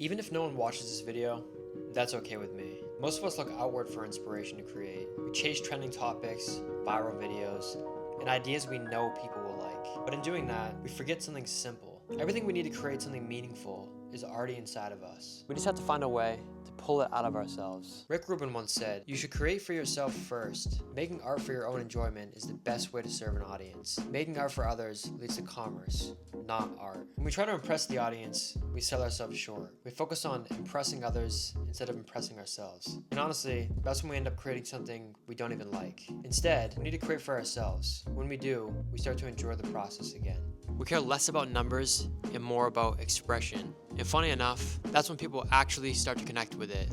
Even if no one watches this video, that's okay with me. Most of us look outward for inspiration to create. We chase trending topics, viral videos, and ideas we know people will like. But in doing that, we forget something simple. Everything we need to create something meaningful is already inside of us. We just have to find a way to pull it out of ourselves. Rick Rubin once said, "You should create for yourself first. Making art for your own enjoyment is the best way to serve an audience. Making art for others leads to commerce, not art." When we try to impress the audience, we sell ourselves short. We focus on impressing others instead of impressing ourselves. And honestly, that's when we end up creating something we don't even like. Instead, we need to create for ourselves. When we do, we start to enjoy the process again. We care less about numbers and more about expression. And funny enough, that's when people actually start to connect with it.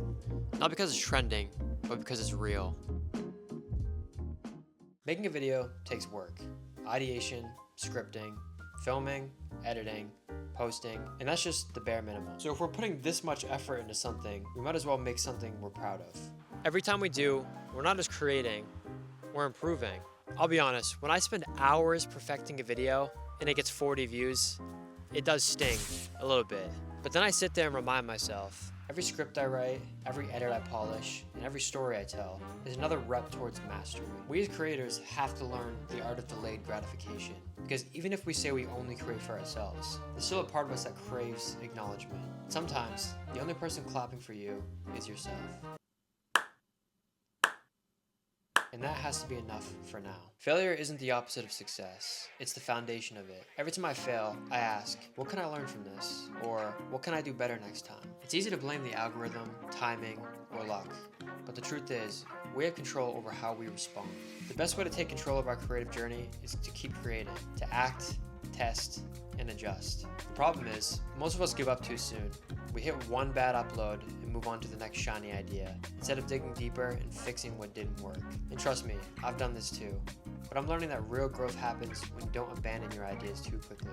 Not because it's trending, but because it's real. Making a video takes work. Ideation, scripting, filming, editing, posting, and that's just the bare minimum. So if we're putting this much effort into something, we might as well make something we're proud of. Every time we do, we're not just creating, we're improving. I'll be honest, when I spend hours perfecting a video and it gets 40 views, it does sting a little bit. But then I sit there and remind myself, every script I write, every edit I polish, and every story I tell is another rep towards mastery. We as creators have to learn the art of delayed gratification, because even if we say we only create for ourselves, there's still a part of us that craves acknowledgement. Sometimes, the only person clapping for you is yourself. And that has to be enough for now. Failure isn't the opposite of success. It's the foundation of it. Every time I fail, I ask, what can I learn from this? Or what can I do better next time? It's easy to blame the algorithm, timing, or luck. But the truth is, we have control over how we respond. The best way to take control of our creative journey is to keep creating, to act, test, and adjust. The problem is, most of us give up too soon. We hit one bad upload and move on to the next shiny idea, instead of digging deeper and fixing what didn't work. And trust me, I've done this too. But I'm learning that real growth happens when you don't abandon your ideas too quickly.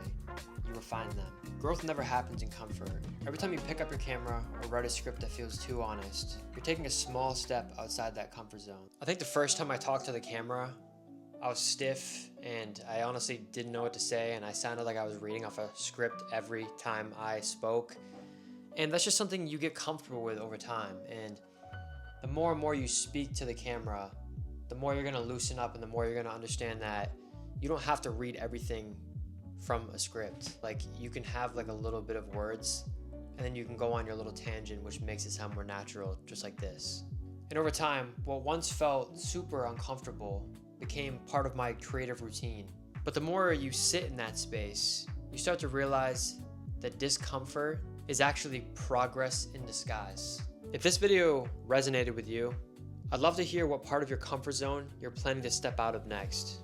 You refine them. Growth never happens in comfort. Every time you pick up your camera or write a script that feels too honest, you're taking a small step outside that comfort zone. I think the first time I talked to the camera, I was stiff and I honestly didn't know what to say, and I sounded like I was reading off a script every time I spoke. And that's just something you get comfortable with over time. And the more and more you speak to the camera, the more you're gonna loosen up and the more you're gonna understand that you don't have to read everything from a script. Like, you can have like a little bit of words and then you can go on your little tangent, which makes it sound more natural, just like this. And over time, what once felt super uncomfortable became part of my creative routine. But the more you sit in that space, you start to realize that discomfort is actually progress in disguise. If this video resonated with you, I'd love to hear what part of your comfort zone you're planning to step out of next.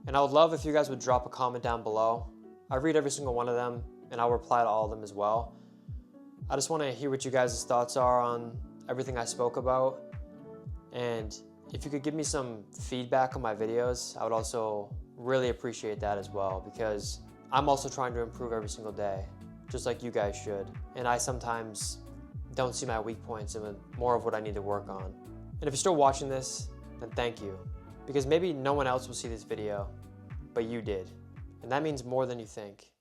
And I would love if you guys would drop a comment down below. I read every single one of them and I'll reply to all of them as well. I just want to hear what you guys' thoughts are on everything I spoke about. And if you could give me some feedback on my videos, I would also really appreciate that as well, because I'm also trying to improve every single day, just like you guys should. And I sometimes don't see my weak points and more of what I need to work on. And if you're still watching this, then thank you. Because maybe no one else will see this video, but you did. And that means more than you think.